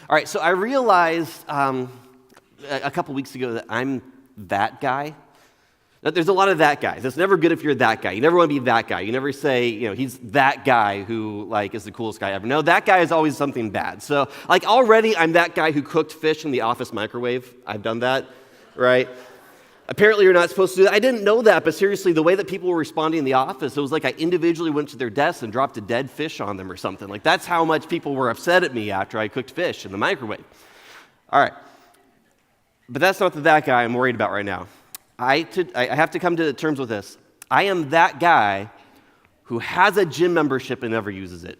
All right, so I realized a couple weeks ago that I'm that guy. Now, there's a lot of that guys. It's never good if you're that guy. You never want to be that guy. You never say, he's that guy who, is the coolest guy ever. No, that guy is always something bad. So, already I'm that guy who cooked fish in the office microwave. I've done that, right? Apparently, you're not supposed to do that. I didn't know that, but seriously, the way that people were responding in the office, it was like I individually went to their desks and dropped a dead fish on them or something. That's how much people were upset at me after I cooked fish in the microwave. All right. But that's not that guy I'm worried about right now. I have to come to terms with this. I am that guy who has a gym membership and never uses it.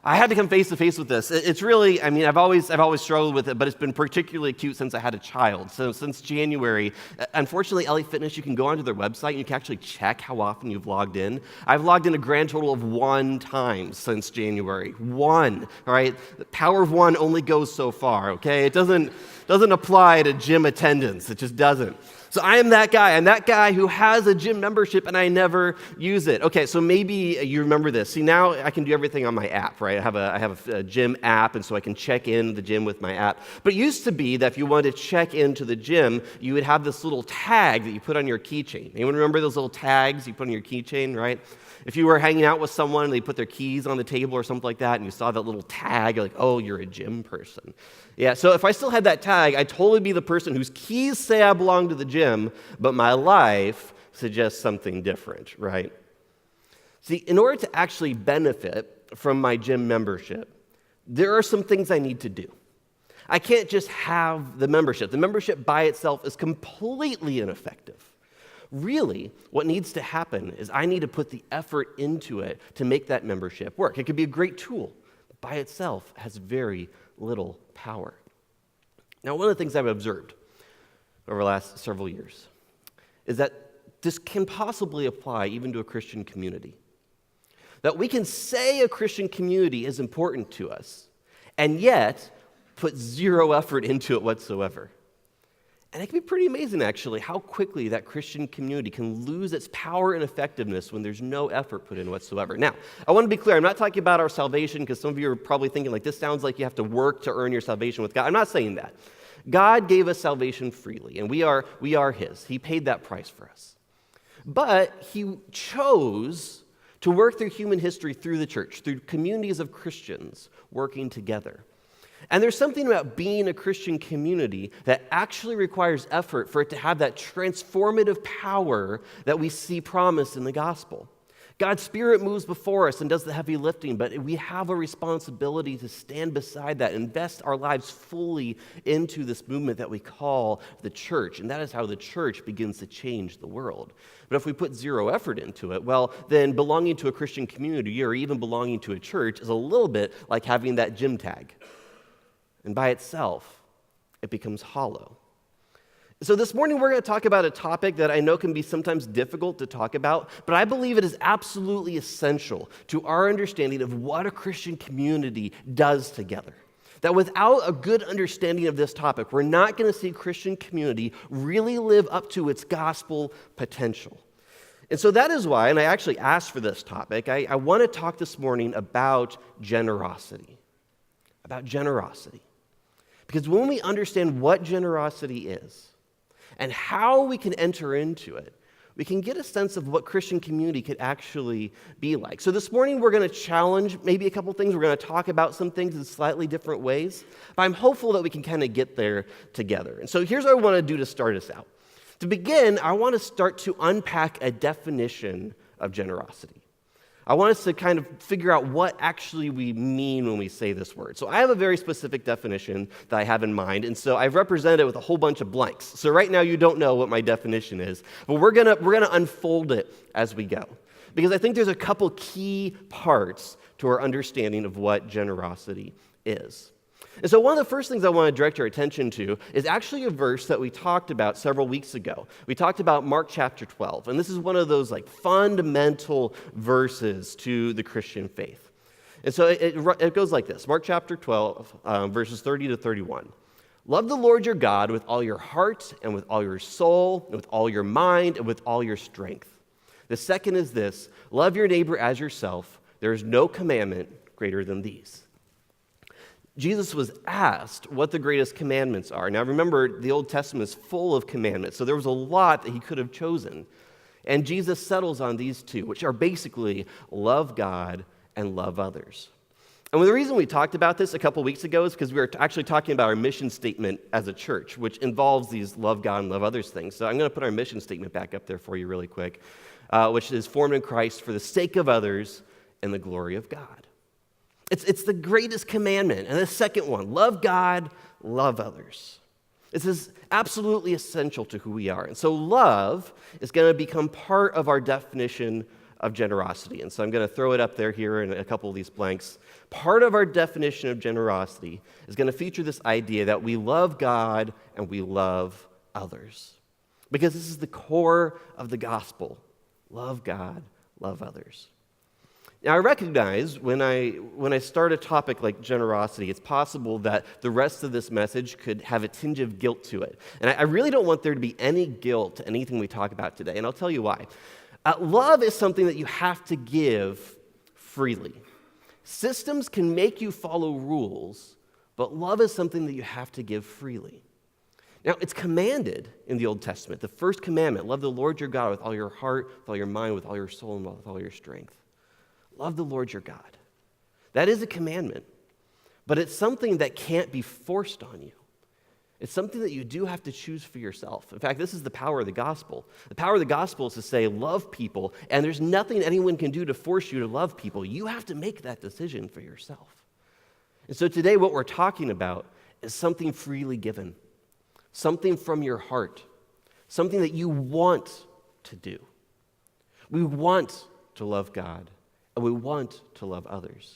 I had to come face to face with this. It's really, I've always struggled with it, but it's been particularly acute since I had a child. So since January, unfortunately, LA Fitness, you can go onto their website and you can actually check how often you've logged in. I've logged in a grand total of 1 time since January. 1, all right? The power of 1 only goes so far, okay? It doesn't apply to gym attendance. It just doesn't. So I am that guy. I'm that guy who has a gym membership and I never use it. Okay, so maybe you remember this. See, now I can do everything on my app, right? I have a gym app, and so I can check in the gym with my app. But it used to be that if you wanted to check into the gym, you would have this little tag that you put on your keychain. Anyone remember those little tags you put on your keychain, right? If you were hanging out with someone and they put their keys on the table or something like that, and you saw that little tag, you're like, oh, you're a gym person. Yeah, so if I still had that tag, I'd totally be the person whose keys say I belong to the gym, but my life suggests something different, right? See, in order to actually benefit from my gym membership, there are some things I need to do. I can't just have the membership. The membership by itself is completely ineffective. Really, what needs to happen is I need to put the effort into it to make that membership work. It could be a great tool, but by itself has very little power. Now, one of the things I've observed over the last several years is that this can possibly apply even to a Christian community. That we can say a Christian community is important to us, and yet put zero effort into it whatsoever. And it can be pretty amazing, actually, how quickly that Christian community can lose its power and effectiveness when there's no effort put in whatsoever. Now, I want to be clear. I'm not talking about our salvation, because some of you are probably thinking, this sounds like you have to work to earn your salvation with God. I'm not saying that. God gave us salvation freely, and we are His. He paid that price for us. But He chose to work through human history, through the church, through communities of Christians working together. And there's something about being a Christian community that actually requires effort for it to have that transformative power that we see promised in the gospel. God's Spirit moves before us and does the heavy lifting, but we have a responsibility to stand beside that, invest our lives fully into this movement that we call the church. And that is how the church begins to change the world. But if we put zero effort into it, well, then belonging to a Christian community or even belonging to a church is a little bit like having that gym tag. And by itself, it becomes hollow. So this morning, we're going to talk about a topic that I know can be sometimes difficult to talk about, but I believe it is absolutely essential to our understanding of what a Christian community does together. That without a good understanding of this topic, we're not going to see Christian community really live up to its gospel potential. And so that is why, and I actually asked for this topic, I want to talk this morning about generosity. About generosity. Because when we understand what generosity is and how we can enter into it, we can get a sense of what Christian community could actually be like. So this morning we're going to challenge maybe a couple things. We're going to talk about some things in slightly different ways. But I'm hopeful that we can kind of get there together. And so here's what I want to do to start us out. To begin, I want to start to unpack a definition of generosity. I want us to kind of figure out what actually we mean when we say this word. So I have a very specific definition that I have in mind, and so I've represented it with a whole bunch of blanks. So right now you don't know what my definition is, but we're gonna unfold it as we go. Because I think there's a couple key parts to our understanding of what generosity is. And so one of the first things I want to direct your attention to is actually a verse that we talked about several weeks ago. We talked about Mark chapter 12, and this is one of those fundamental verses to the Christian faith. And so it goes like this, Mark chapter 12, verses 30 to 31. Love the Lord your God with all your heart and with all your soul and with all your mind and with all your strength. The second is this, love your neighbor as yourself. There is no commandment greater than these. Jesus was asked what the greatest commandments are. Now remember, the Old Testament is full of commandments, so there was a lot that he could have chosen. And Jesus settles on these two, which are basically love God and love others. And the reason we talked about this a couple weeks ago is because we were actually talking about our mission statement as a church, which involves these love God and love others things. So I'm going to put our mission statement back up there for you really quick, which is formed in Christ for the sake of others and the glory of God. It's the greatest commandment. And the second one, love God, love others. This is absolutely essential to who we are. And so love is going to become part of our definition of generosity. And so I'm going to throw it up there here in a couple of these blanks. Part of our definition of generosity is going to feature this idea that we love God and we love others. Because this is the core of the gospel. Love God, love others. Now, I recognize when I start a topic like generosity, it's possible that the rest of this message could have a tinge of guilt to it. And I really don't want there to be any guilt to anything we talk about today, and I'll tell you why. Love is something that you have to give freely. Systems can make you follow rules, but love is something that you have to give freely. Now, it's commanded in the Old Testament. The first commandment, love the Lord your God with all your heart, with all your mind, with all your soul, and with all your strength. Love the Lord your God. That is a commandment, but it's something that can't be forced on you. It's something that you do have to choose for yourself. In fact, this is the power of the gospel. The power of the gospel is to say, love people, and there's nothing anyone can do to force you to love people. You have to make that decision for yourself. And so today, what we're talking about is something freely given, something from your heart, something that you want to do. We want to love God. And we want to love others.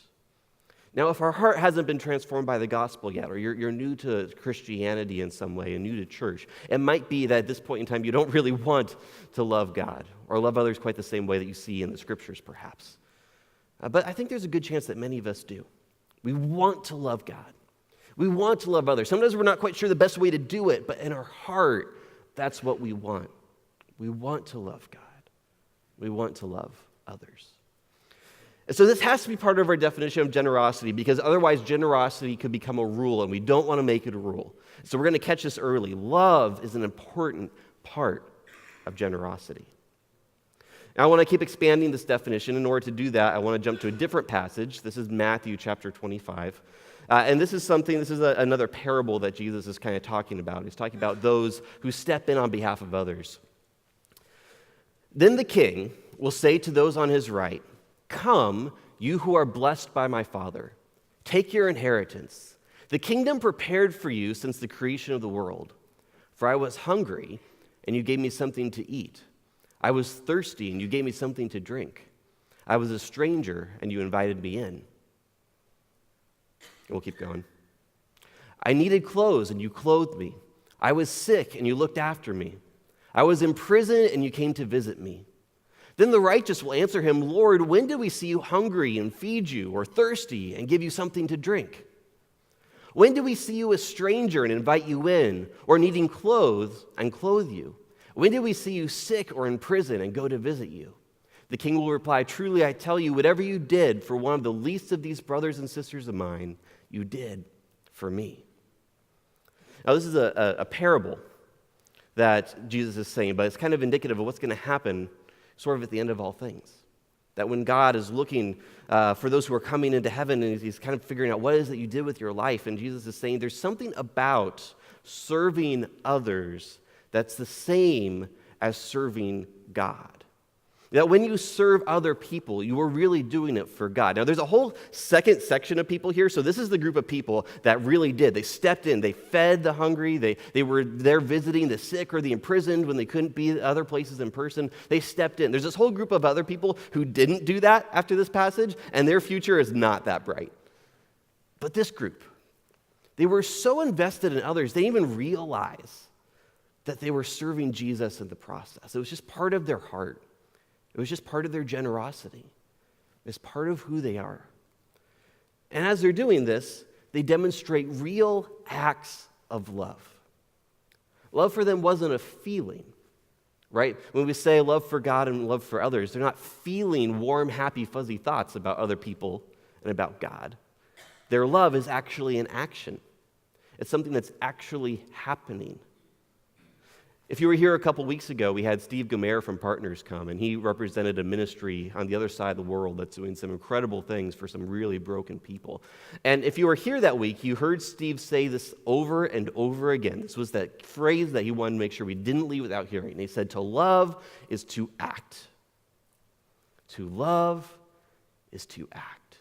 Now, if our heart hasn't been transformed by the gospel yet, or you're new to Christianity in some way and new to church, it might be that at this point in time you don't really want to love God or love others quite the same way that you see in the scriptures, perhaps. But I think there's a good chance that many of us do. We want to love God. We want to love others. Sometimes we're not quite sure the best way to do it, but in our heart, that's what we want. We want to love God. We want to love others. And so this has to be part of our definition of generosity, because otherwise generosity could become a rule, and we don't want to make it a rule. So we're going to catch this early. Love is an important part of generosity. Now I want to keep expanding this definition. In order to do that, I want to jump to a different passage. This is Matthew chapter 25. And this is another parable that Jesus is kind of talking about. He's talking about those who step in on behalf of others. Then the king will say to those on his right, "Come, you who are blessed by my Father. Take your inheritance, the kingdom prepared for you since the creation of the world. For I was hungry, and you gave me something to eat. I was thirsty, and you gave me something to drink. I was a stranger, and you invited me in." And we'll keep going. "I needed clothes, and you clothed me. I was sick, and you looked after me. I was in prison, and you came to visit me." Then the righteous will answer him, "Lord, when did we see you hungry and feed you, or thirsty and give you something to drink? When did we see you a stranger and invite you in, or needing clothes and clothe you? When did we see you sick or in prison and go to visit you?" The king will reply, "Truly I tell you, whatever you did for one of the least of these brothers and sisters of mine, you did for me." Now this is a parable that Jesus is saying, but it's kind of indicative of what's going to happen sort of at the end of all things. That when God is looking for those who are coming into heaven, and he's kind of figuring out what it is that you did with your life, and Jesus is saying there's something about serving others that's the same as serving God. That when you serve other people, you are really doing it for God. Now, there's a whole second section of people here. So this is the group of people that really did. They stepped in. They fed the hungry. They were there visiting the sick or the imprisoned when they couldn't be at other places in person. They stepped in. There's this whole group of other people who didn't do that after this passage, and their future is not that bright. But this group, they were so invested in others, they didn't even realize that they were serving Jesus in the process. It was just part of their heart. It was just part of their generosity. It's part of who they are. And as they're doing this, they demonstrate real acts of love. Love for them wasn't a feeling, right? When we say love for God and love for others, they're not feeling warm, happy, fuzzy thoughts about other people and about God. Their love is actually an action. It's something that's actually happening. If you were here a couple weeks ago, we had Steve Gomer from Partners come, and he represented a ministry on the other side of the world that's doing some incredible things for some really broken people. And if you were here that week, you heard Steve say this over and over again. This was that phrase that he wanted to make sure we didn't leave without hearing. And he said, to love is to act. To love is to act.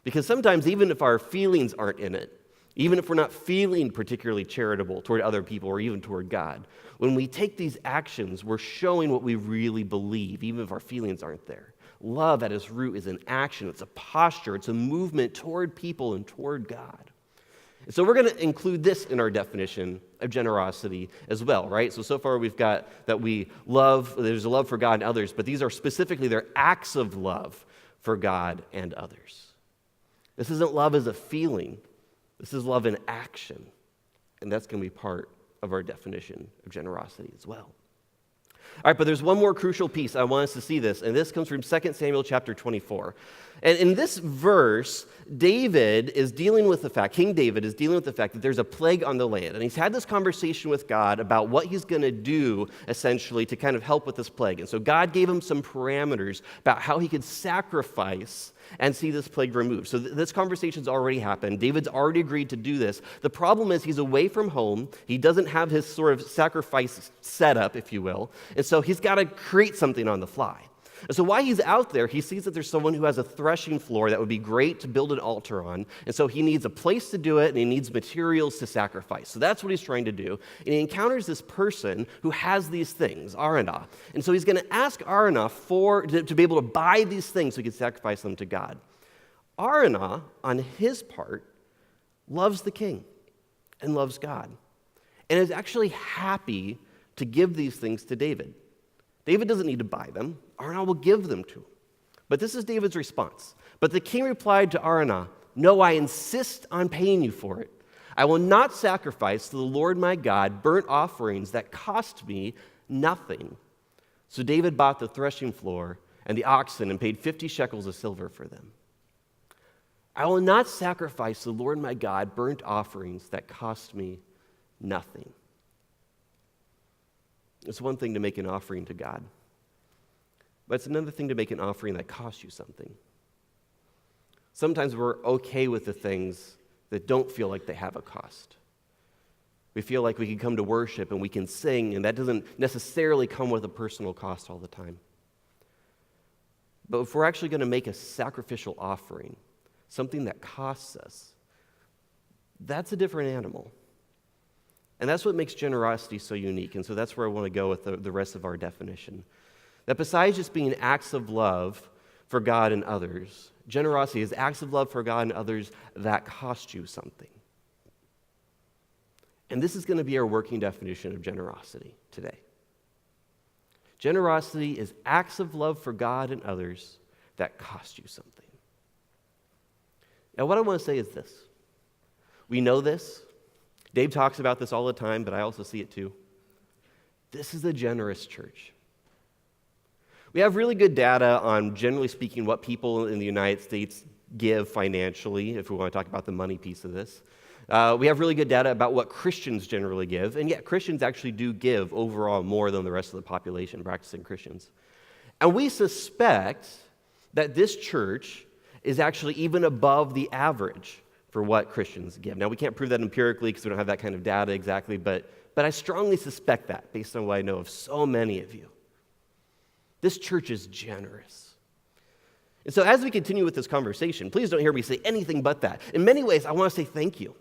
Because sometimes, even if our feelings aren't in it, even if we're not feeling particularly charitable toward other people or even toward God, when we take these actions, we're showing what we really believe, even if our feelings aren't there. Love at its root is an action, it's a posture, it's a movement toward people and toward God. And so we're going to include this in our definition of generosity as well, right? So far we've got that we love, there's a love for God and others, but these are specifically their acts of love for God and others. This isn't love as a feeling. This is love in action, and that's going to be part of our definition of generosity as well. All right, but there's one more crucial piece. I want us to see this, and this comes from 2 Samuel chapter 24. And in this verse, King David is dealing with the fact that there's a plague on the land. And he's had this conversation with God about what he's going to do, essentially, to kind of help with this plague. And so God gave him some parameters about how he could sacrifice and see this plague removed. So this conversation's already happened. David's already agreed to do this. The problem is he's away from home. He doesn't have his sort of sacrifice set up, if you will. And so he's got to create something on the fly. And so while he's out there, he sees that there's someone who has a threshing floor that would be great to build an altar on. And so he needs a place to do it, and he needs materials to sacrifice. So that's what he's trying to do. And he encounters this person who has these things, Araunah. And so he's going to ask Araunah to be able to buy these things so he can sacrifice them to God. Araunah, on his part, loves the king and loves God, and is actually happy to give these things to David. David doesn't need to buy them. Araunah will give them to him. But this is David's response. But the king replied to Araunah, "No, I insist on paying you for it. I will not sacrifice to the Lord my God burnt offerings that cost me nothing." So David bought the threshing floor and the oxen and paid 50 shekels of silver for them. I will not sacrifice to the Lord my God burnt offerings that cost me nothing. It's one thing to make an offering to God, but it's another thing to make an offering that costs you something. Sometimes we're okay with the things that don't feel like they have a cost. We feel like we can come to worship and we can sing, and that doesn't necessarily come with a personal cost all the time. But if we're actually going to make a sacrificial offering, something that costs us, that's a different animal. And that's what makes generosity so unique. And so that's where I want to go with the rest of our definition. That besides just being acts of love for God and others, generosity is acts of love for God and others that cost you something. And this is going to be our working definition of generosity today. Generosity is acts of love for God and others that cost you something. Now, what I want to say is this. We know this. Dave talks about this all the time, but I also see it too. This is a generous church. We have really good data on, generally speaking, what people in the United States give financially, if we want to talk about the money piece of this. We have really good data about what Christians generally give, and yet Christians actually do give overall more than the rest of the population, practicing Christians. And we suspect that this church is actually even above the average for what Christians give. Now, we can't prove that empirically because we don't have that kind of data exactly, but I strongly suspect that based on what I know of so many of you. This church is generous. And so as we continue with this conversation, please don't hear me say anything but that. In many ways, I want to say thank you.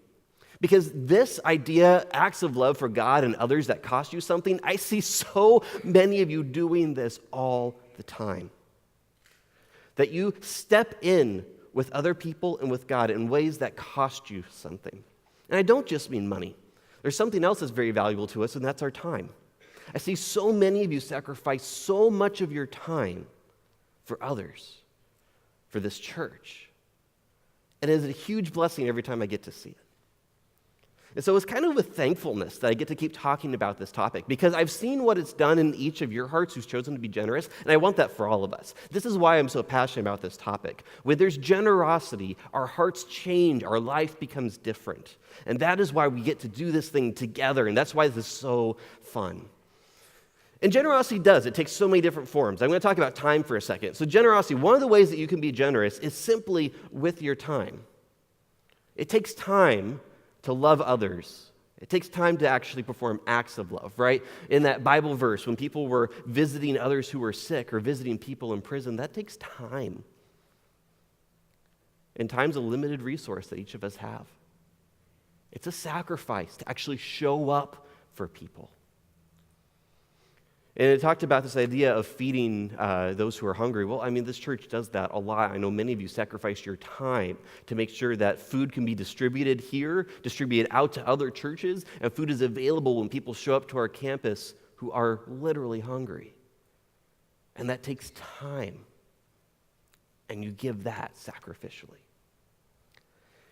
Because this idea, acts of love for God and others that cost you something, I see so many of you doing this all the time. That you step in with other people and with God in ways that cost you something. And I don't just mean money. There's something else that's very valuable to us, and that's our time. I see so many of you sacrifice so much of your time for others, for this church. And it is a huge blessing every time I get to see it. And so it's kind of with thankfulness that I get to keep talking about this topic, because I've seen what it's done in each of your hearts who's chosen to be generous, and I want that for all of us. This is why I'm so passionate about this topic. When there's generosity, our hearts change, our life becomes different. And that is why we get to do this thing together, and that's why this is so fun. And generosity it takes so many different forms. I'm going to talk about time for a second. So generosity, one of the ways that you can be generous is simply with your time. It takes time to love others. It takes time to actually perform acts of love, right? In that Bible verse, when people were visiting others who were sick or visiting people in prison, that takes time. And time's a limited resource that each of us have. It's a sacrifice to actually show up for people. And it talked about this idea of feeding those who are hungry. Well, I mean, this church does that a lot. I know many of you sacrifice your time to make sure that food can be distributed here, distributed out to other churches, and food is available when people show up to our campus who are literally hungry. And that takes time. And you give that sacrificially.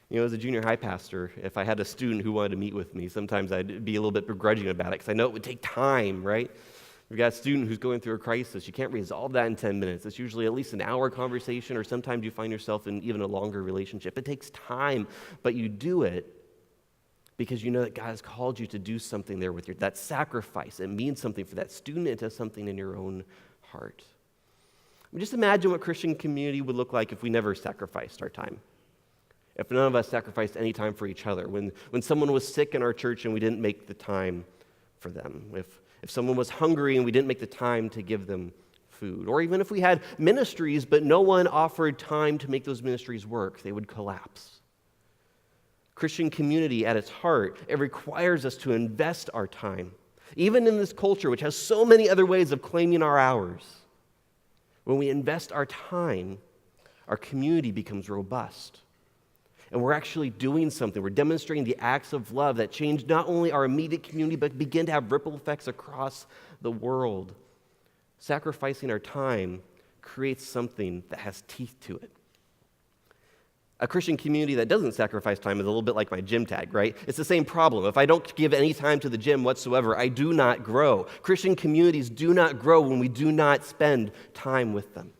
You know, as a junior high pastor, if I had a student who wanted to meet with me, sometimes I'd be a little bit begrudging about it because I know it would take time, right? We've got a student who's going through a crisis. You can't resolve that in 10 minutes. It's usually at least an hour conversation, or sometimes you find yourself in even a longer relationship. It takes time, but you do it because you know that God has called you to do something there with that sacrifice. It means something for that student. It does something in your own heart. I mean, just imagine what Christian community would look like if we never sacrificed our time. If none of us sacrificed any time for each other. When someone was sick in our church and we didn't make the time for them. If someone was hungry and we didn't make the time to give them food. Or even if we had ministries but no one offered time to make those ministries work, they would collapse. Christian community at its heart, it requires us to invest our time. Even in this culture, which has so many other ways of claiming our hours, when we invest our time, our community becomes robust. And we're actually doing something. We're demonstrating the acts of love that change not only our immediate community, but begin to have ripple effects across the world. Sacrificing our time creates something that has teeth to it. A Christian community that doesn't sacrifice time is a little bit like my gym tag, right? It's the same problem. If I don't give any time to the gym whatsoever, I do not grow. Christian communities do not grow when we do not spend time with them.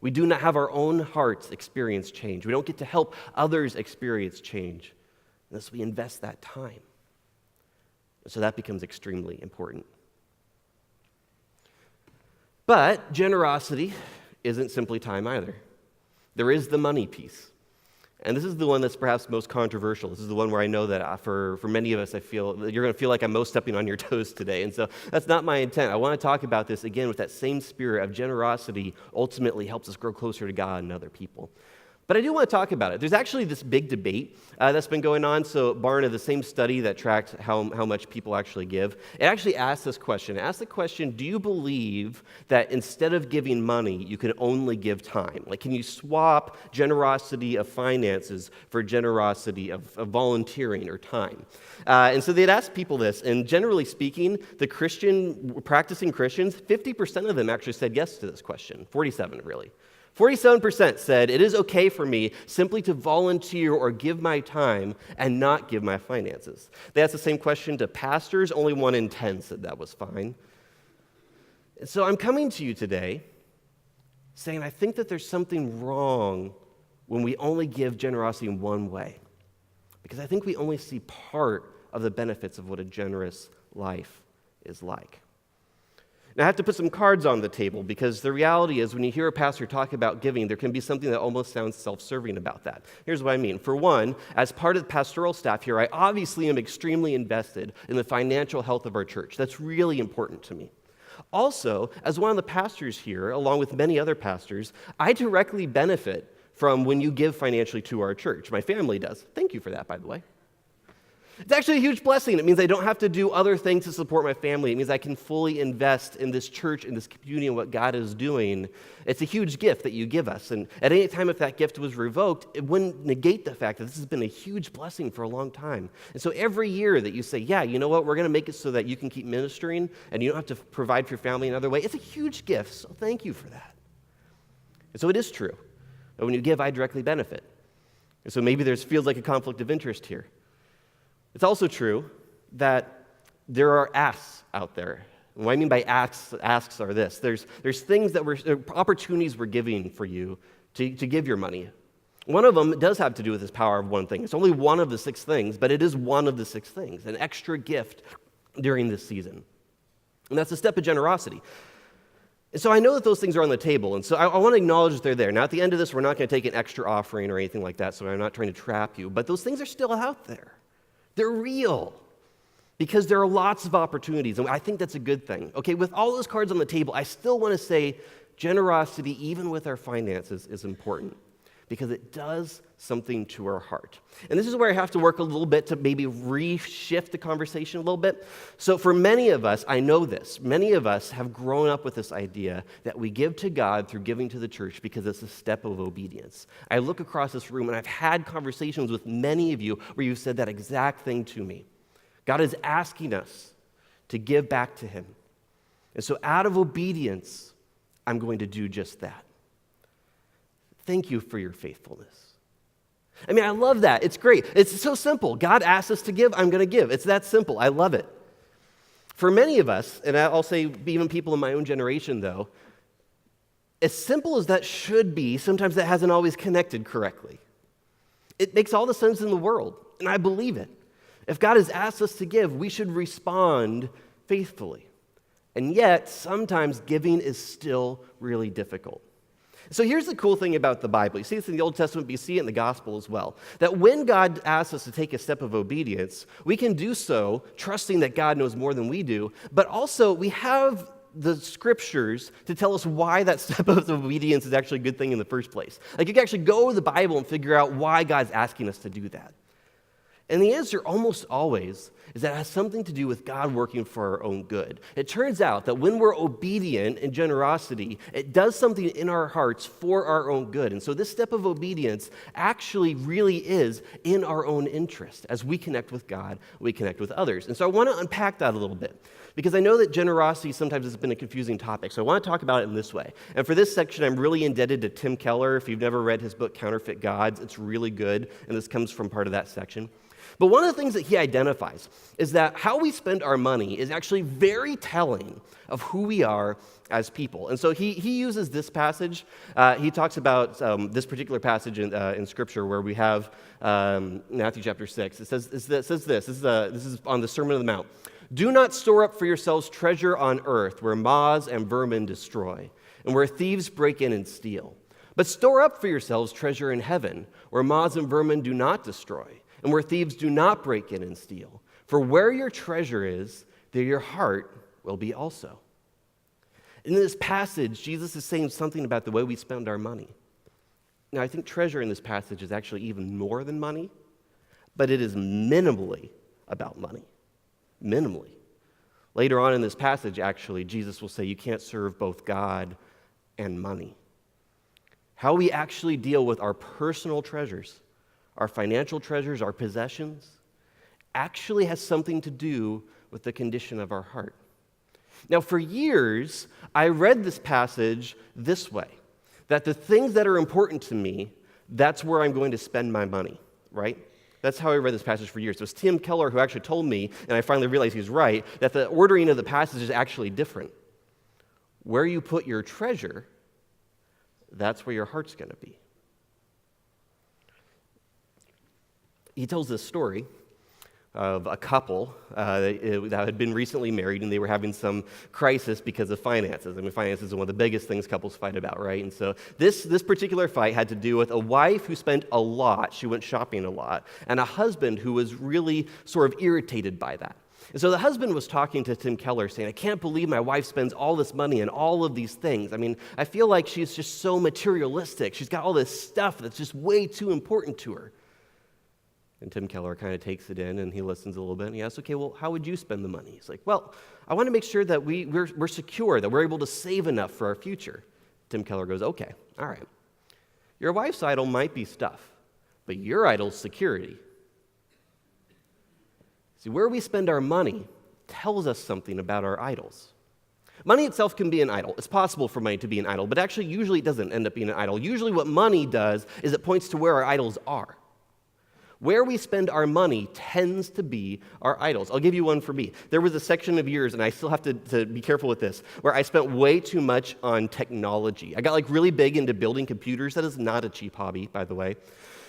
We do not have our own hearts experience change. We don't get to help others experience change unless we invest that time. So that becomes extremely important. But generosity isn't simply time either. There is the money piece. And this is the one that's perhaps most controversial. This is the one where I know that for many of us, I feel that you're going to feel like I'm most stepping on your toes today. And so that's not my intent. I want to talk about this again with that same spirit of generosity ultimately helps us grow closer to God and other people. But I do want to talk about it. There's actually this big debate that's been going on. So Barna, the same study that tracked how much people actually give, it actually asked this question. It asked the question, do you believe that instead of giving money, you can only give time? Like, can you swap generosity of finances for generosity of volunteering or time? And so they'd asked people this, and generally speaking, practicing Christians, 50% of them actually said yes to this question, 47 really. 47% said, it is okay for me simply to volunteer or give my time and not give my finances. They asked the same question to pastors. Only 1 in 10 said that was fine. And so I'm coming to you today saying I think that there's something wrong when we only give generosity in one way. Because I think we only see part of the benefits of what a generous life is like. Now, I have to put some cards on the table because the reality is when you hear a pastor talk about giving, there can be something that almost sounds self-serving about that. Here's what I mean. For one, as part of the pastoral staff here, I obviously am extremely invested in the financial health of our church. That's really important to me. Also, as one of the pastors here, along with many other pastors, I directly benefit from when you give financially to our church. My family does. Thank you for that, by the way. It's actually a huge blessing. It means I don't have to do other things to support my family. It means I can fully invest in this church, in this community, and what God is doing. It's a huge gift that you give us. And at any time if that gift was revoked, it wouldn't negate the fact that this has been a huge blessing for a long time. And so every year that you say, yeah, you know what, we're going to make it so that you can keep ministering and you don't have to provide for your family another way, it's a huge gift. So thank you for that. And so it is true that when you give, I directly benefit. And so maybe feels like a conflict of interest here. It's also true that there are asks out there. And what I mean by asks are this. There's things opportunities we're giving for you to give your money. One of them does have to do with this power of one thing. It's only one of the 6 things, but it is one of the 6 things, an extra gift during this season. And that's a step of generosity. And so I know that those things are on the table, and so I want to acknowledge that they're there. Now, at the end of this, we're not going to take an extra offering or anything like that, so I'm not trying to trap you, but those things are still out there. They're real because there are lots of opportunities, and I think that's a good thing. Okay, with all those cards on the table, I still want to say generosity, even with our finances, is important, because it does something to our heart. And this is where I have to work a little bit to maybe reshift the conversation a little bit. So for many of us, I know this, many of us have grown up with this idea that we give to God through giving to the church because it's a step of obedience. I look across this room and I've had conversations with many of you where you've said that exact thing to me. God is asking us to give back to him. And so out of obedience, I'm going to do just that. Thank you for your faithfulness. I mean, I love that. It's great. It's so simple. God asks us to give, I'm going to give. It's that simple. I love it. For many of us, and I'll say even people in my own generation, though, as simple as that should be, sometimes that hasn't always connected correctly. It makes all the sense in the world, and I believe it. If God has asked us to give, we should respond faithfully. And yet, sometimes giving is still really difficult. So here's the cool thing about the Bible. You see this in the Old Testament, but you see it in the Gospel as well. That when God asks us to take a step of obedience, we can do so trusting that God knows more than we do, but also we have the scriptures to tell us why that step of obedience is actually a good thing in the first place. Like you can actually go to the Bible and figure out why God's asking us to do that. And the answer almost always is that it has something to do with God working for our own good. It turns out that when we're obedient in generosity, it does something in our hearts for our own good. And so this step of obedience actually really is in our own interest. As we connect with God, we connect with others. And so I want to unpack that a little bit, because I know that generosity sometimes has been a confusing topic. So I want to talk about it in this way. And for this section, I'm really indebted to Tim Keller. If you've never read his book, Counterfeit Gods, it's really good. And this comes from part of that section. But one of the things that he identifies is that how we spend our money is actually very telling of who we are as people. And so he uses this passage. He talks about this particular passage in Scripture where we have Matthew chapter 6. It says this. This is on the Sermon on the Mount. Do not store up for yourselves treasure on earth where moths and vermin destroy and where thieves break in and steal. But store up for yourselves treasure in heaven where moths and vermin do not destroy and where thieves do not break in and steal. For where your treasure is, there your heart will be also. In this passage, Jesus is saying something about the way we spend our money. Now, I think treasure in this passage is actually even more than money, but it is minimally about money. Minimally. Later on in this passage, actually, Jesus will say you can't serve both God and money. How we actually deal with our personal treasures, our financial treasures, our possessions, actually has something to do with the condition of our heart. Now, for years, I read this passage this way, that the things that are important to me, that's where I'm going to spend my money, right? That's how I read this passage for years. It was Tim Keller who actually told me, and I finally realized he was right, that the ordering of the passage is actually different. Where you put your treasure, that's where your heart's going to be. He tells this story of a couple that had been recently married, and they were having some crisis because of finances. I mean, finances are one of the biggest things couples fight about, right? And so this particular fight had to do with a wife who spent a lot, she went shopping a lot, and a husband who was really sort of irritated by that. And so the husband was talking to Tim Keller saying, I can't believe my wife spends all this money on all of these things. I mean, I feel like she's just so materialistic. She's got all this stuff that's just way too important to her. And Tim Keller kind of takes it in and he listens a little bit and he asks, okay, well, how would you spend the money? He's like, well, I want to make sure that we're secure, that we're able to save enough for our future. Tim Keller goes, okay, all right. Your wife's idol might be stuff, but your idol's security. See, where we spend our money tells us something about our idols. Money itself can be an idol. It's possible for money to be an idol, but actually usually it doesn't end up being an idol. Usually what money does is it points to where our idols are. Where we spend our money tends to be our idols. I'll give you one for me. There was a section of years, and I still have to be careful with this, where I spent way too much on technology. I got really big into building computers. That is not a cheap hobby, by the way.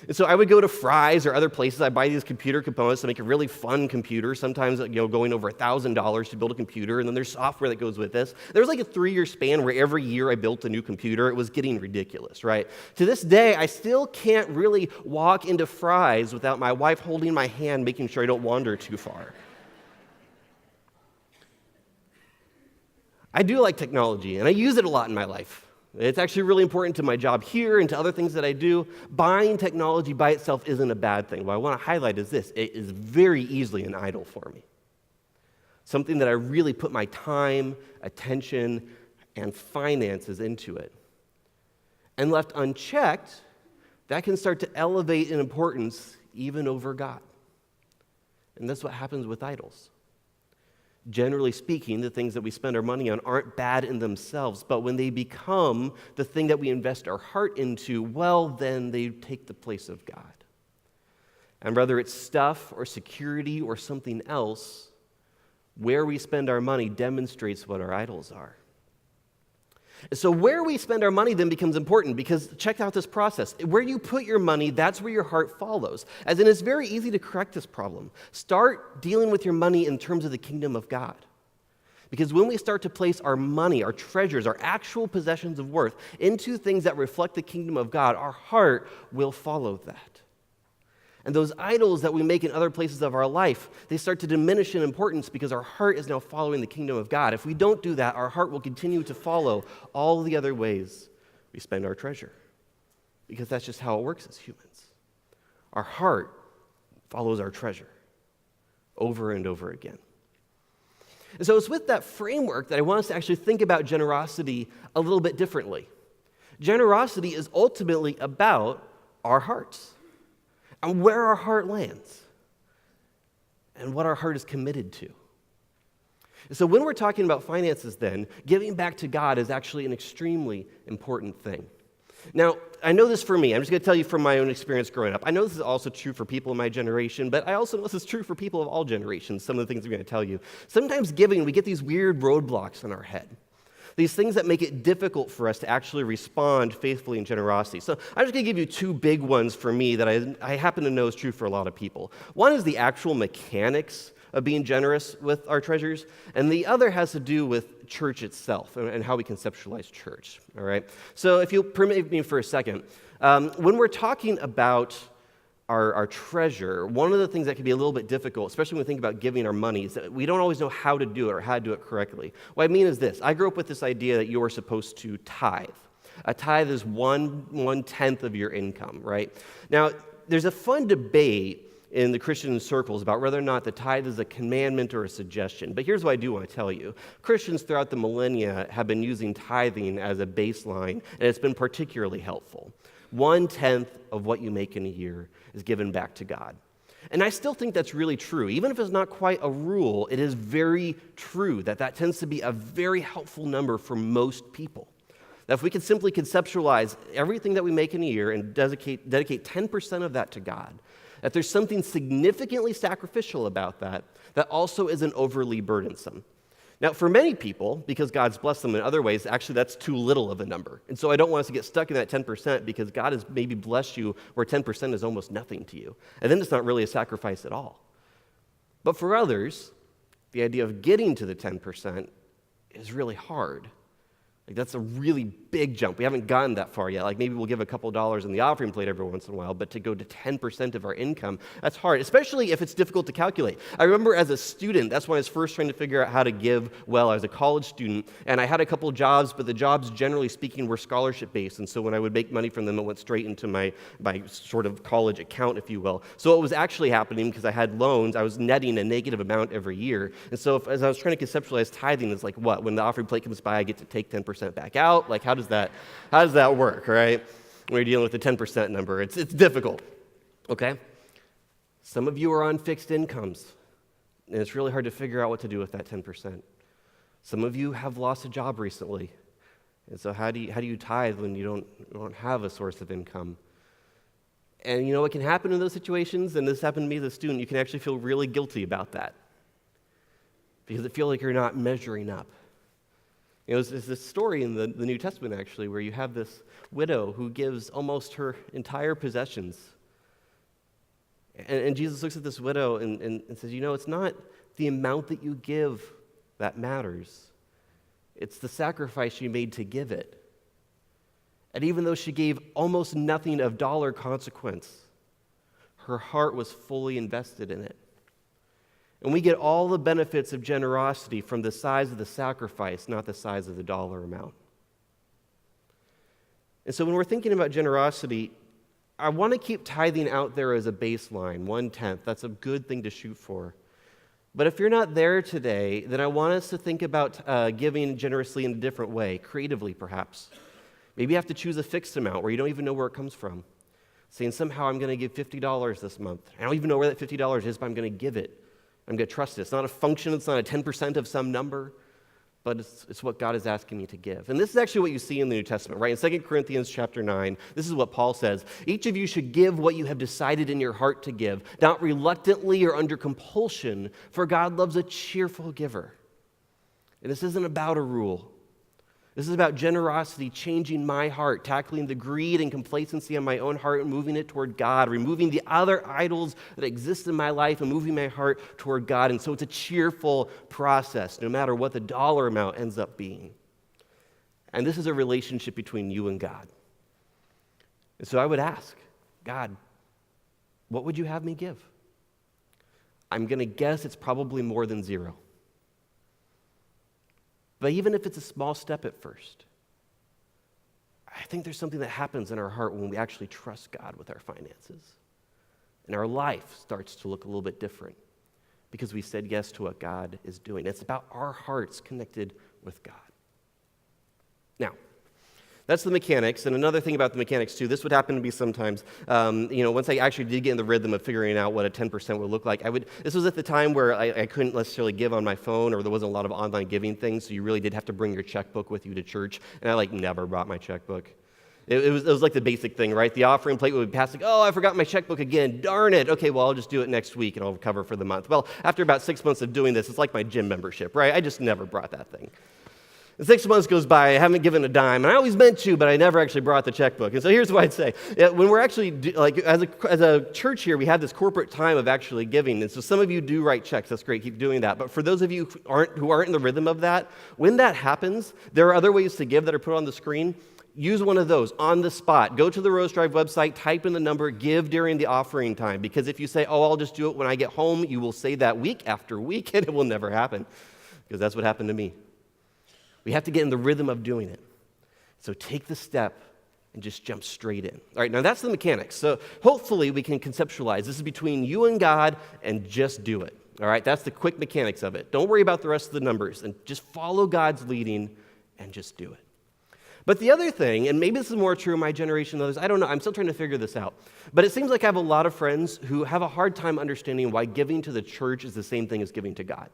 And so I would go to Fry's or other places. I buy these computer components to make a really fun computer, sometimes going over $1,000 to build a computer, and then there's software that goes with this. There was a 3-year span where every year I built a new computer. It was getting ridiculous, right? To this day, I still can't really walk into Fry's without my wife holding my hand, making sure I don't wander too far. I do like technology, and I use it a lot in my life. It's actually really important to my job here and to other things that I do. Buying technology by itself isn't a bad thing. What I want to highlight is this. It is very easily an idol for me. Something that I really put my time, attention, and finances into it. And left unchecked, that can start to elevate in importance even over God. And that's what happens with idols. Generally speaking, the things that we spend our money on aren't bad in themselves, but when they become the thing that we invest our heart into, well, then they take the place of God. And whether it's stuff or security or something else, where we spend our money demonstrates what our idols are. So where we spend our money then becomes important, because check out this process. Where you put your money, that's where your heart follows. As in, it's very easy to correct this problem. Start dealing with your money in terms of the kingdom of God. Because when we start to place our money, our treasures, our actual possessions of worth into things that reflect the kingdom of God, our heart will follow that. And those idols that we make in other places of our life, they start to diminish in importance because our heart is now following the kingdom of God. If we don't do that, our heart will continue to follow all the other ways we spend our treasure. Because that's just how it works as humans. Our heart follows our treasure over and over again. And so it's with that framework that I want us to actually think about generosity a little bit differently. Generosity is ultimately about our hearts. And where our heart lands, and what our heart is committed to. And so when we're talking about finances then, giving back to God is actually an extremely important thing. Now, I know this for me. I'm just going to tell you from my own experience growing up. I know this is also true for people in my generation, but I also know this is true for people of all generations, some of the things I'm going to tell you. Sometimes giving, we get these weird roadblocks in our head. These things that make it difficult for us to actually respond faithfully in generosity. So I'm just going to give you 2 big ones for me that I happen to know is true for a lot of people. One is the actual mechanics of being generous with our treasures, and the other has to do with church itself and how we conceptualize church, all right? So if you'll permit me for a second, when we're talking about our treasure, one of the things that can be a little bit difficult, especially when we think about giving our money, is that we don't always know how to do it or how to do it correctly. What I mean is this. I grew up with this idea that you are supposed to tithe. A tithe is 1/10 of your income, right? Now, there's a fun debate in the Christian circles about whether or not the tithe is a commandment or a suggestion. But here's what I do want to tell you. Christians throughout the millennia have been using tithing as a baseline, and it's been particularly helpful. 1/10 of what you make in a year is given back to God. And I still think that's really true. Even if it's not quite a rule, it is very true that tends to be a very helpful number for most people. That if we can simply conceptualize everything that we make in a year and dedicate 10% of that to God, that there's something significantly sacrificial about that also isn't overly burdensome. Now, for many people, because God's blessed them in other ways, actually that's too little of a number. And so I don't want us to get stuck in that 10% because God has maybe blessed you where 10% is almost nothing to you. And then it's not really a sacrifice at all. But for others, the idea of getting to the 10% is really hard. That's a really big jump. We haven't gotten that far yet. Maybe we'll give a couple dollars in the offering plate every once in a while, but to go to 10% of our income, that's hard, especially if it's difficult to calculate. I remember as a student, that's when I was first trying to figure out how to give well. I was a college student, and I had a couple jobs, but the jobs, generally speaking, were scholarship-based, and so when I would make money from them, it went straight into my sort of college account, if you will. So what was actually happening, because I had loans, I was netting a negative amount every year, and so as I was trying to conceptualize tithing, it's what? When the offering plate comes by, I get to take 10% back out? How does that work, right? When you're dealing with the 10% number, it's difficult, okay? Some of you are on fixed incomes, and it's really hard to figure out what to do with that 10%. Some of you have lost a job recently, and so how do you tithe when you don't have a source of income? And you know what can happen in those situations? And this happened to me as a student. You can actually feel really guilty about that because it feels like you're not measuring up. You know, there's this story in the New Testament, actually, where you have this widow who gives almost her entire possessions. And Jesus looks at this widow and says, you know, it's not the amount that you give that matters. It's the sacrifice she made to give it. And even though she gave almost nothing of dollar consequence, her heart was fully invested in it. And we get all the benefits of generosity from the size of the sacrifice, not the size of the dollar amount. And so when we're thinking about generosity, I want to keep tithing out there as a baseline, 1/10. That's a good thing to shoot for. But if you're not there today, then I want us to think about giving generously in a different way, creatively perhaps. Maybe you have to choose a fixed amount where you don't even know where it comes from. Saying somehow I'm going to give $50 this month. I don't even know where that $50 is, but I'm going to give it. I'm going to trust it. It's not a function. It's not a 10% of some number, but it's what God is asking me to give. And this is actually what you see in the New Testament, right? In 2 Corinthians chapter 9, this is what Paul says. Each of you should give what you have decided in your heart to give, not reluctantly or under compulsion, for God loves a cheerful giver. And this isn't about a rule. This is about generosity changing my heart, tackling the greed and complacency in my own heart and moving it toward God, removing the other idols that exist in my life and moving my heart toward God. And so it's a cheerful process, no matter what the dollar amount ends up being. And this is a relationship between you and God. And so I would ask, God, what would you have me give? I'm going to guess it's probably more than zero. But even if it's a small step at first, I think there's something that happens in our heart when we actually trust God with our finances. And our life starts to look a little bit different because we said yes to what God is doing. It's about our hearts connected with God. Now, that's the mechanics. And another thing about the mechanics, too, this would happen to be sometimes, once I actually did get in the rhythm of figuring out what a 10% would look like, this was at the time where I couldn't necessarily give on my phone, or there wasn't a lot of online giving things, so you really did have to bring your checkbook with you to church. And I, never brought my checkbook. It was like the basic thing, right? The offering plate would pass, oh, I forgot my checkbook again. Darn it. Okay, well, I'll just do it next week, and I'll cover for the month. Well, after about 6 months of doing this, it's like my gym membership, right? I just never brought that thing. And 6 months goes by, I haven't given a dime, and I always meant to, but I never actually brought the checkbook. And so here's what I'd say. When we're actually, as a church here, we have this corporate time of actually giving, and so some of you do write checks. That's great, keep doing that. But for those of you who aren't in the rhythm of that, when that happens, there are other ways to give that are put on the screen. Use one of those on the spot. Go to the Rose Drive website, type in the number, give during the offering time. Because if you say, oh, I'll just do it when I get home, you will say that week after week, and it will never happen. Because that's what happened to me. We have to get in the rhythm of doing it. So take the step and just jump straight in. All right, now that's the mechanics. So hopefully we can conceptualize. This is between you and God, and just do it. All right, that's the quick mechanics of it. Don't worry about the rest of the numbers, and just follow God's leading and just do it. But the other thing, and maybe this is more true in my generation than others, I don't know, I'm still trying to figure this out. But it seems like I have a lot of friends who have a hard time understanding why giving to the church is the same thing as giving to God.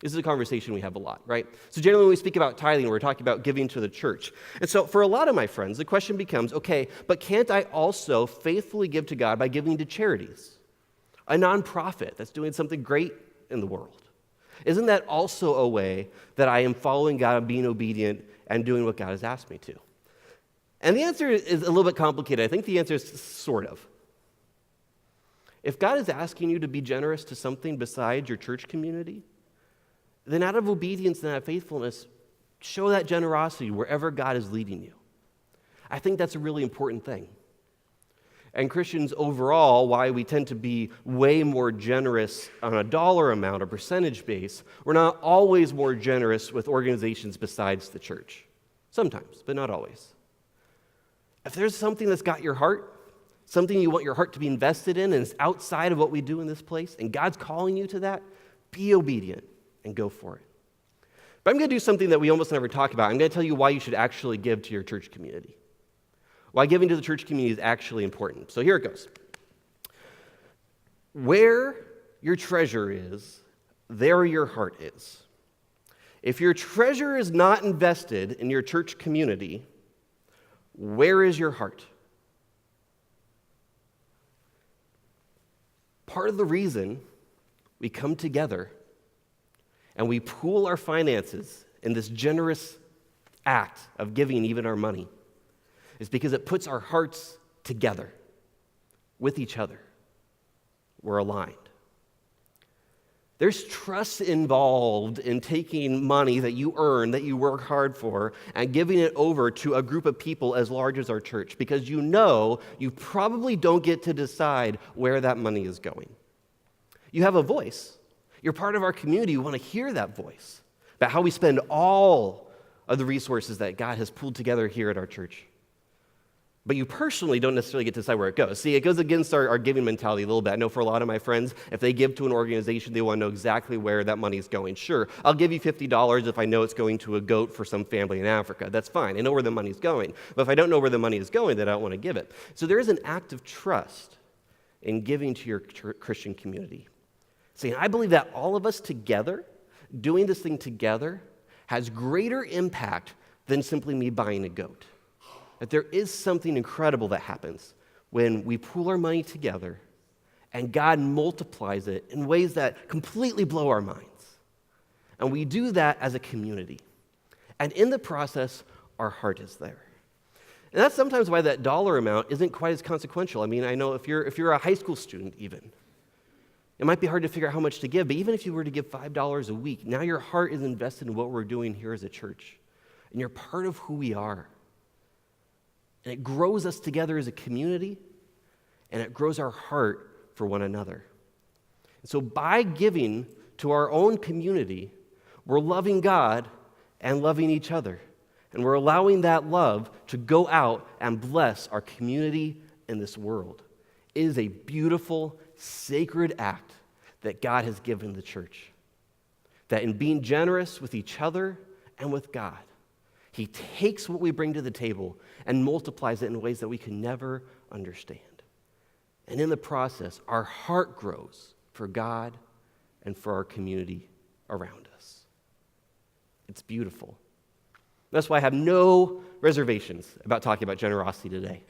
This is a conversation we have a lot, right? So generally when we speak about tithing, we're talking about giving to the church. And so for a lot of my friends, the question becomes, okay, but can't I also faithfully give to God by giving to charities? A nonprofit that's doing something great in the world. Isn't that also a way that I am following God and being obedient and doing what God has asked me to? And the answer is a little bit complicated. I think the answer is sort of. If God is asking you to be generous to something besides your church community, then out of obedience and out of faithfulness, show that generosity wherever God is leading you. I think that's a really important thing. And Christians overall, why we tend to be way more generous on a dollar amount, a percentage base, we're not always more generous with organizations besides the church. Sometimes, but not always. If there's something that's got your heart, something you want your heart to be invested in, and it's outside of what we do in this place, and God's calling you to that, be obedient and go for it. But I'm going to do something that we almost never talk about. I'm going to tell you why you should actually give to your church community. Why giving to the church community is actually important. So here it goes. Where your treasure is, there your heart is. If your treasure is not invested in your church community, where is your heart? part of the reason we come together and we pool our finances in this generous act of giving even our money is because it puts our hearts together with each other. We're aligned. There's trust involved in taking money that you earn, that you work hard for, and giving it over to a group of people as large as our church, because you know you probably don't get to decide where that money is going. You have a voice. You're part of our community. You want to hear that voice about how we spend all of the resources that God has pulled together here at our church. But you personally don't necessarily get to decide where it goes. See, it goes against our giving mentality a little bit. I know for a lot of my friends, if they give to an organization, they want to know exactly where that money is going. Sure, I'll give you $50 if I know it's going to a goat for some family in Africa. That's fine. I know where the money's going. But if I don't know where the money is going, then I don't want to give it. So there is an act of trust in giving to your Christian community. See, I believe that all of us together, doing this thing together, has greater impact than simply me buying a goat. That there is something incredible that happens when we pool our money together and God multiplies it in ways that completely blow our minds. And we do that as a community. And in the process, our heart is there. And that's sometimes why that dollar amount isn't quite as consequential. I mean, I know if you're a high school student even, it might be hard to figure out how much to give, but even if you were to give $5 a week, now your heart is invested in what we're doing here as a church. And you're part of who we are. And it grows us together as a community, and it grows our heart for one another. And so by giving to our own community, we're loving God and loving each other. And we're allowing that love to go out and bless our community in this world. It is a beautiful, sacred act that God has given the church. That in being generous with each other and with God, He takes what we bring to the table and multiplies it in ways that we can never understand. And in the process, our heart grows for God and for our community around us. It's beautiful. That's why I have no reservations about talking about generosity today.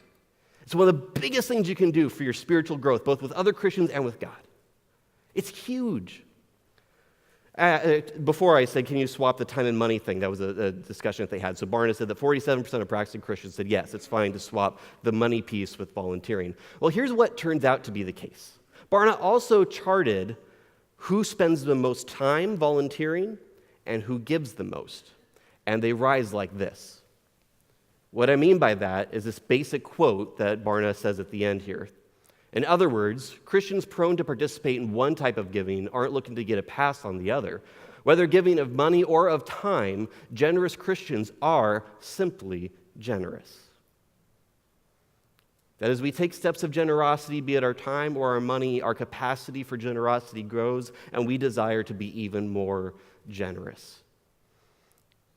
It's one of the biggest things you can do for your spiritual growth, both with other Christians and with God. It's huge. Before I said, can you swap the time and money thing? That was a discussion that they had. So Barna said that 47% of practicing Christians said, yes, it's fine to swap the money piece with volunteering. Well, here's what turns out to be the case. Barna also charted who spends the most time volunteering and who gives the most. And they rise like this. What I mean by that is this basic quote that Barna says at the end here. In other words, Christians prone to participate in one type of giving aren't looking to get a pass on the other. Whether giving of money or of time, generous Christians are simply generous. That as we take steps of generosity, be it our time or our money, our capacity for generosity grows, and we desire to be even more generous.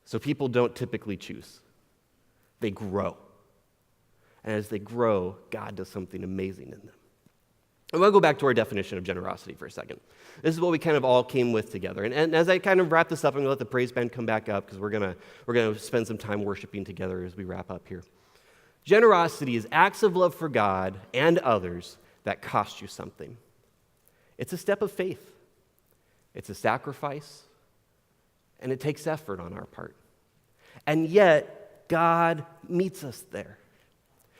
So people don't typically choose. They grow. And as they grow, God does something amazing in them. I want to go back to our definition of generosity for a second. This is what we kind of all came with together. And as I kind of wrap this up, I'm going to let the praise band come back up because we're going to spend some time worshiping together as we wrap up here. Generosity is acts of love for God and others that cost you something. It's a step of faith. It's a sacrifice. And it takes effort on our part. And yet, God meets us there.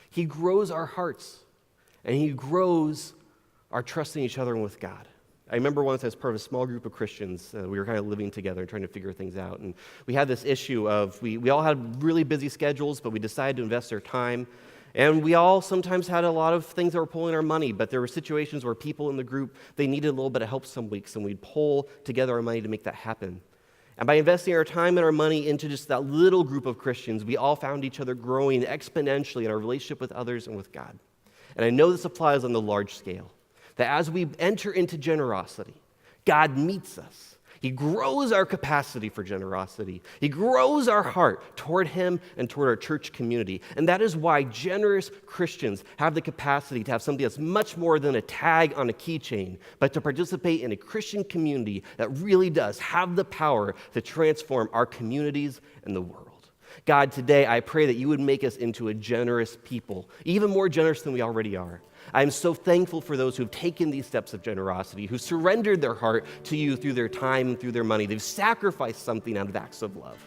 He grows our hearts. And He grows our trust in each other and with God. I remember once as part of a small group of Christians, we were kind of living together and trying to figure things out. And we had this issue of, we all had really busy schedules, but we decided to invest our time. And we all sometimes had a lot of things that were pulling our money, but there were situations where people in the group, they needed a little bit of help some weeks, and we'd pull together our money to make that happen. And by investing our time and our money into just that little group of Christians, we all found each other growing exponentially in our relationship with others and with God. And I know this applies on the large scale, that as we enter into generosity, God meets us. He grows our capacity for generosity. He grows our heart toward Him and toward our church community. And that is why generous Christians have the capacity to have something that's much more than a tag on a keychain, but to participate in a Christian community that really does have the power to transform our communities and the world. God, today I pray that You would make us into a generous people, even more generous than we already are. I am so thankful for those who have taken these steps of generosity, who surrendered their heart to you through their time and through their money. They've sacrificed something out of acts of love.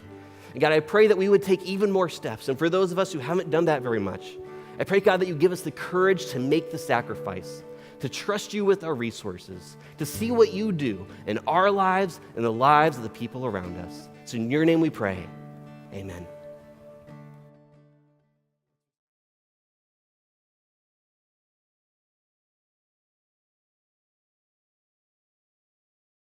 And God, I pray that we would take even more steps. And for those of us who haven't done that very much, I pray, God, that you give us the courage to make the sacrifice, to trust you with our resources, to see what you do in our lives and the lives of the people around us. So in your name we pray, amen.